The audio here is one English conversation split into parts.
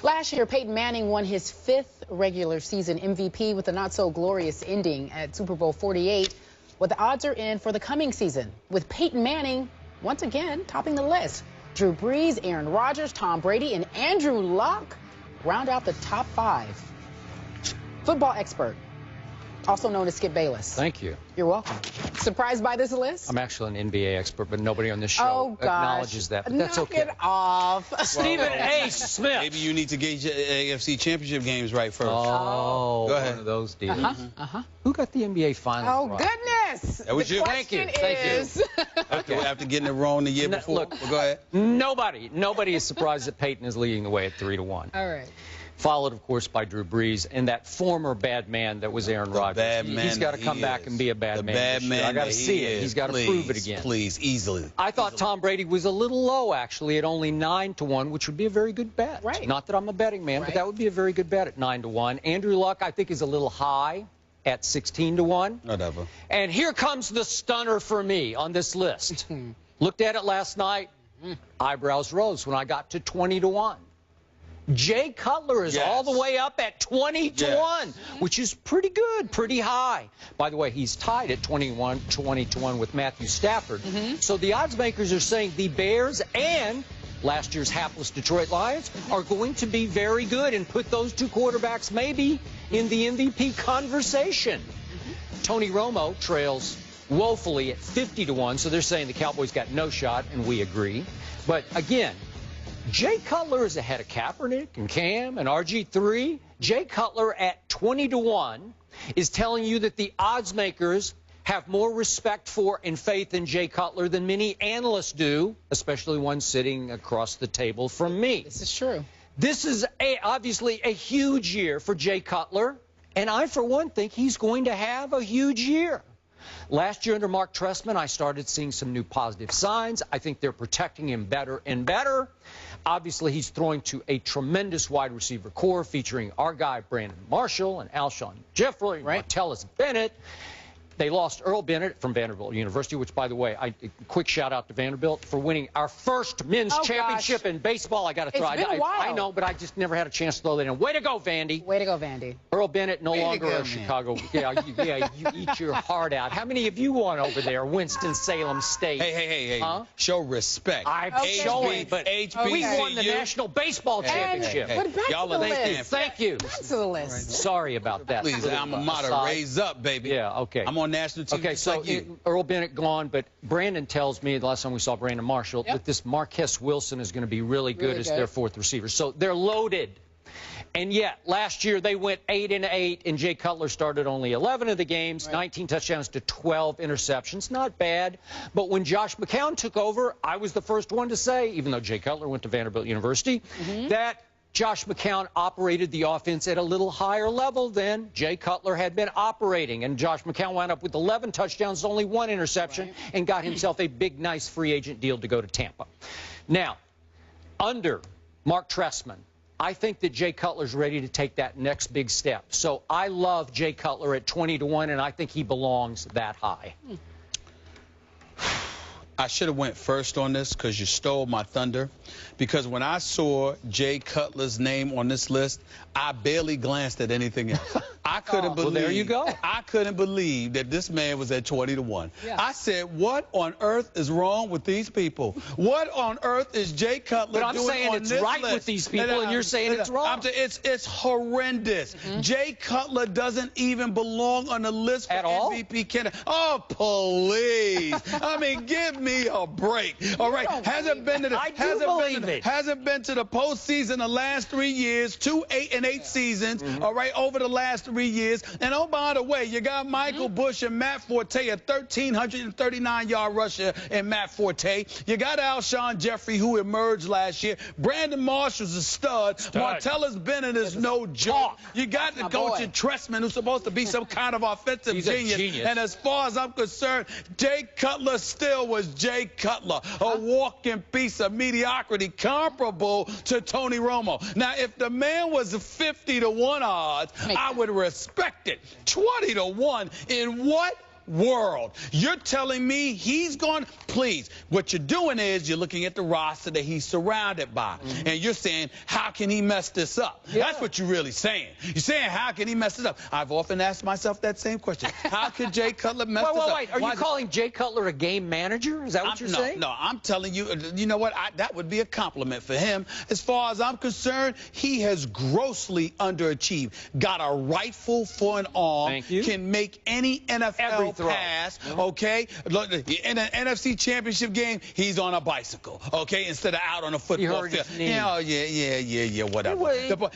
Last year, Peyton Manning won his 5th regular season MVP with a not-so-glorious ending at Super Bowl 48. What the odds are in for the coming season, with Peyton Manning once again topping the list. Drew Brees, Aaron Rodgers, Tom Brady, and Andrew Luck round out the top 5. Football expert, also known as Skip Bayless. Thank you. You're welcome. Surprised by this list? I'm actually an NBA expert, but nobody on this show acknowledges that. But that's okay. Knock it off. Stephen A. Smith. Maybe you need to gauge your AFC championship games right first. Oh, go ahead. one of those deals. Who got the NBA Finals Oh, right? goodness. That was you. Thank you. Thank you. After getting it wrong the year before. Look, well, go ahead. Nobody is surprised that Peyton is leading the way at 3-1. All right. Followed, of course, by Drew Brees and that former bad man that was Aaron Rodgers. Bad man He's got to come back and be a bad man. Bad man. I got to see it. He's got to prove it again. Please, easily. I thought Tom Brady was a little low, actually, at only 9-1, which would be a very good bet. Right. Not that I'm a betting man, but that would be a very good bet at 9-1. Andrew Luck, I think, is a little high at 16-1. Whatever. And here comes the stunner for me on this list. Looked at it last night. Eyebrows rose when I got to 20-1. Jay Cutler is all the way up at 20-1, which is pretty good, pretty high. By the way, he's tied at 20-1 with Matthew Stafford. So the odds makers are saying the Bears and last year's hapless Detroit Lions are going to be very good and put those two quarterbacks maybe in the MVP conversation. Tony Romo trails woefully at 50-1, so they're saying the Cowboys got no shot, and we agree. But again, Jay Cutler is ahead of Kaepernick and Cam and RG3. Jay Cutler at 20-1 is telling you that the odds makers have more respect for and faith in Jay Cutler than many analysts do, especially one sitting across the table from me. This is true. This is obviously a huge year for Jay Cutler, and I, for one, think he's going to have a huge year. Last year under Mark Trestman, I started seeing some new positive signs. I think they're protecting him better and better. Obviously, he's throwing to a tremendous wide receiver core featuring our guy Brandon Marshall and Alshon Jeffrey, Martellus Bennett. They lost Earl Bennett from Vanderbilt University, which, by the way, quick shout-out to Vanderbilt for winning our first men's championship in baseball. I got to throw. I know, but I just never had a chance to throw that in. Way to go, Vandy. Way to go, Vandy. Earl Bennett no longer a Chicago. Yeah, you eat your heart out. How many of you won over there, Winston-Salem State? Hey. Huh? Show respect. I'm showing, but we won the National Baseball Championship. But back to the list. Thank you. Back to the list. Sorry about that. Please, I'm a mater. Raise up, baby. Yeah, okay. I'm on national TV. Okay, so Earl Bennett gone, but Brandon tells me the last time we saw Brandon Marshall that this Marquess Wilson is going to be really good as their fourth receiver. So they're loaded. And yet, last year they went 8-8, and Jay Cutler started only 11 of the games, 19 touchdowns to 12 interceptions. Not bad. But when Josh McCown took over, I was the first one to say, even though Jay Cutler went to Vanderbilt University, that Josh McCown operated the offense at a little higher level than Jay Cutler had been operating. And Josh McCown wound up with 11 touchdowns, only 1 interception, and got himself a big, nice free agent deal to go to Tampa. Now, under Mark Trestman, I think that Jay Cutler's ready to take that next big step. So I love Jay Cutler at 20-1, and I think he belongs that high. I should have went first on this because you stole my thunder. Because when I saw Jay Cutler's name on this list, I barely glanced at anything else. I couldn't believe. Well, there you go. I couldn't believe that this man was at 20-1. I said, what on earth is wrong with these people? What on earth is Jay Cutler doing on this list? But I'm saying it's right with these people, and you're saying it's wrong. It's horrendous. Jay Cutler doesn't even belong on the list for MVP candidate. Oh, please. I mean, give me a break. All right. Hasn't been to the postseason the last 3 years, 2 8-8 seasons, all right, over the last 3 years. And oh, by the way, you got Michael Bush and Matt Forte, a 1,339-yard rusher in Matt Forte. You got Alshon Jeffrey, who emerged last year. Brandon Marshall's a stud. Martellus Bennett is no joke. You got the coach in Trestman, who's supposed to be some kind of offensive genius. And as far as I'm concerned, Jay Cutler still was Jay Cutler, a walking piece of mediocrity comparable to Tony Romo. Now, if the man was 50-1 odds, I would respect it. 20-1 in what world. You're telling me he's going, please, what you're doing is you're looking at the roster that he's surrounded by, and you're saying, how can he mess this up? Yeah. That's what you're really saying. You're saying, how can he mess this up? I've often asked myself that same question. How could Jay Cutler mess this up? Wait, are you calling Jay Cutler a game manager? Is that what you're saying? No, I'm telling you, you know what? That would be a compliment for him. As far as I'm concerned, he has grossly underachieved. Got a rifle for an arm. Thank you. Can make any NFL pass, okay? Look, in an NFC Championship game, he's on a bicycle, okay, instead of out on a football field. Yeah, whatever.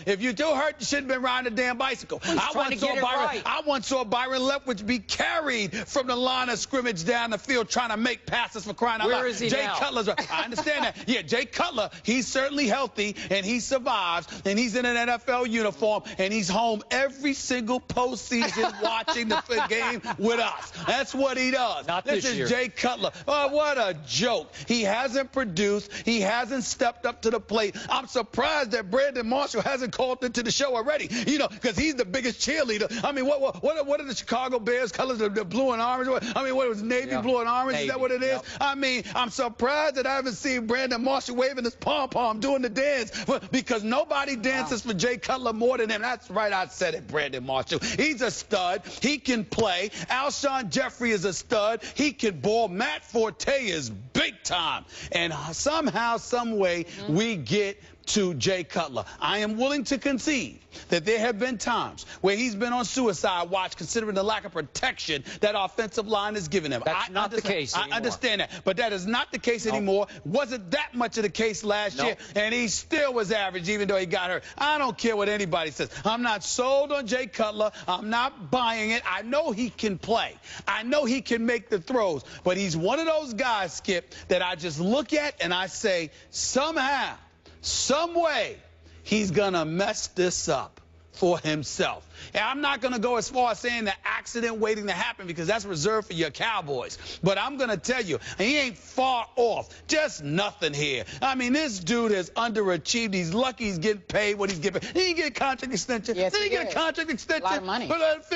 If you do hurt, you shouldn't have been riding a damn bicycle. I once saw Byron Leftwich be carried from the line of scrimmage down the field trying to make passes for crying out loud. Where is he Jay now? Cutler's I understand that. Yeah, Jay Cutler, he's certainly healthy, and he survives, and he's in an NFL uniform, and he's home every single postseason watching the game with us. That's what he does. Not this this year. is Jay Cutler. Oh, what a joke. He hasn't produced. He hasn't stepped up to the plate. I'm surprised that Brandon Marshall hasn't called into the show already, you know, because he's the biggest cheerleader. I mean, what are the Chicago Bears colors, the blue and orange? I mean, what was navy, blue, and orange? Navy. Is that what it is? Yep. I mean, I'm surprised that I haven't seen Brandon Marshall waving his pom-pom, doing the dance, because nobody dances for Jay Cutler more than him. That's right, I said it, Brandon Marshall. He's a stud. He can play. Alshon Jeffrey is a stud. He can ball. Matt Forte is big time. And somehow, some way, we get to Jay Cutler. I am willing to concede that there have been times where he's been on suicide watch considering the lack of protection that offensive line has given him. That's not the case anymore. I understand that, but that is not the case anymore. Wasn't that much of the case last year, and he still was average even though he got hurt. I don't care what anybody says. I'm not sold on Jay Cutler. I'm not buying it. I know he can play. I know he can make the throws, but he's one of those guys, Skip, that I just look at and I say, somehow, some way, he's going to mess this up for himself. And I'm not going to go as far as saying the accident waiting to happen because that's reserved for your Cowboys. But I'm going to tell you, he ain't far off. Just nothing here. I mean, this dude has underachieved. He's lucky he's getting paid what he's getting paid. He didn't get a contract extension. Yes, Did he get a contract extension? A lot of money. What about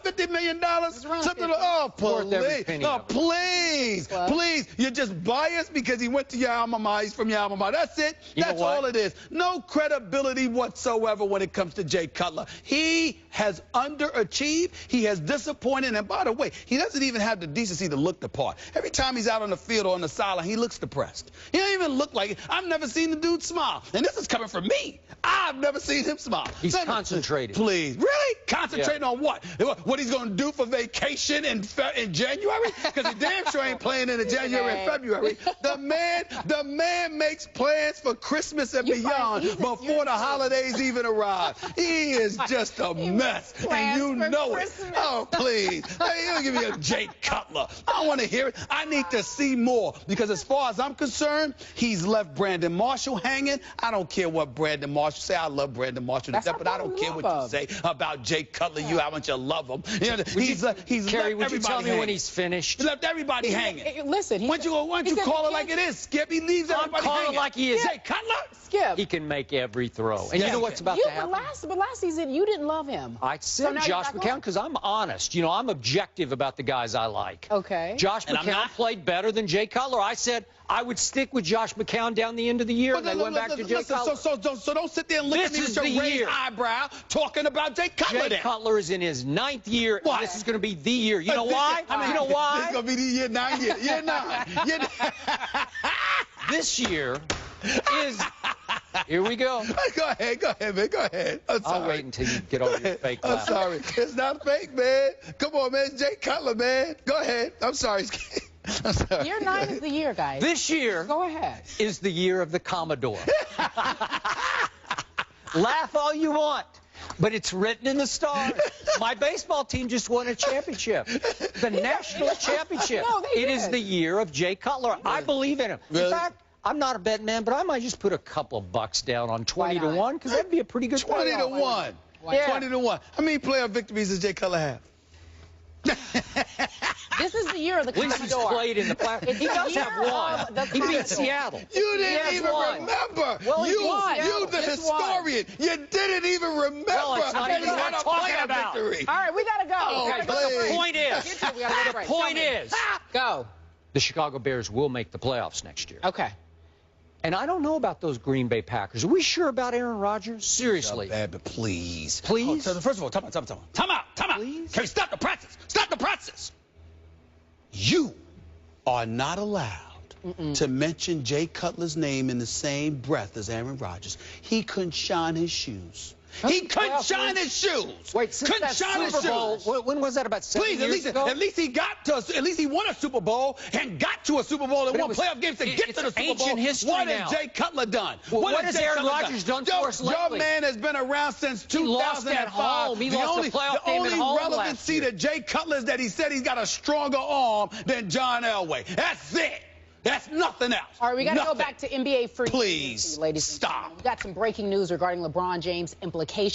$50 million? Something. Oh, please. Oh, please. Please. You're just biased because he went to your alma mater. He's from your alma mater. That's it. That's all it is. No credibility whatsoever when it comes to Jay Cutler. He has underachieved. He has disappointed. And by the way, he doesn't even have the decency to look the part. Every time he's out on the field or on the sideline, he looks depressed. He don't even look like it. I've never seen the dude smile. And this is coming from me. I've never seen him smile. He's concentrated. Please. Really? Concentrating on what? What he's going to do for vacation in January? Because he damn sure ain't playing in January and February. The man makes plans for Christmas and beyond before the holidays even arrive. He is just a mess. And you know it. Oh, please. Hey, you don't give me a Jay Cutler. I don't want to hear it. I need to see more. Because as far as I'm concerned, he's left Brandon Marshall hanging. I don't care what Brandon Marshall say. I love Brandon Marshall to death, but I don't care what you say about Jay Cutler. You how much you love him. You know, he's Kerry, left would you tell me when he's finished? He left everybody hanging. Listen, why don't you call it like it is, Skip? He leaves everybody hanging. I'm calling it like he is. Jay Cutler? Skip. He can make every throw. And you know what's about to happen? But last season, you didn't love him. I said Josh McCown because I'm honest. You know, I'm objective about the guys I like. Okay. Josh McCown played better than Jay Cutler. I said I would stick with Josh McCown down the end of the year, and they went back to Jay Cutler. So don't sit there and look at me with your raised eyebrow talking about Jay Cutler. Jay Cutler is in his 9th year. And this is going to be the year. You know why? You know why? This is going to be the year 9. Year 9. This year is... Here we go. Go ahead, man. Go ahead. I'll wait until you get over your fake laugh. I'm sorry. It's not fake, man. Come on, man. It's Jay Cutler, man. Go ahead. I'm sorry. I'm sorry. Year 9 is the year, guys. This year is the year of the Commodore. Laugh all you want, but it's written in the stars. My baseball team just won a championship, the national championship. It is the year of Jay Cutler. I believe in him. Really? In fact, I'm not a betting man, but I might just put a couple of bucks down on 20 to 1 because that'd be a pretty good 20 to 1. Yeah. 20 to 1. How many playoff victories does Jay Cutler have? This is the year of the At least he's Commodore. played in the playoffs. He does have one. He beat Seattle. You didn't even remember. Well, you the historian. You didn't even remember. Well, it's not that even he had worth a talking playoff about. victory. All right, we got to go. Oh, We gotta go. please. The point is, We gotta go to break. point is, Go. the Chicago Bears will make the playoffs next year. Okay. And I don't know about those Green Bay Packers. Are we sure about Aaron Rodgers? Seriously. But please. Please? Oh, first of all, time out. Please? Can we stop the process? Stop the process. You are not allowed to mention Jay Cutler's name in the same breath as Aaron Rodgers. He couldn't shine his shoes. He couldn't shine his shoes. Wait, since couldn't that shine his Super Bowl, shoes. when was that, about 7 years ago? At least he got to. At least he won a Super Bowl and got to a Super Bowl and But won playoff games to get to the Super Bowl. ancient history What now. has Jay Cutler done? Well, what has Aaron Rodgers done for us Your lately? man has been around since 2005. He lost at home. He lost a playoff game at home The only last relevancy year. to Jay Cutler is that he said he's got a stronger arm than John Elway. That's it. That's nothing else. All right, we got to go back to NBA free Please agency, ladies and stop. gentlemen. We got some breaking news regarding LeBron James' implications.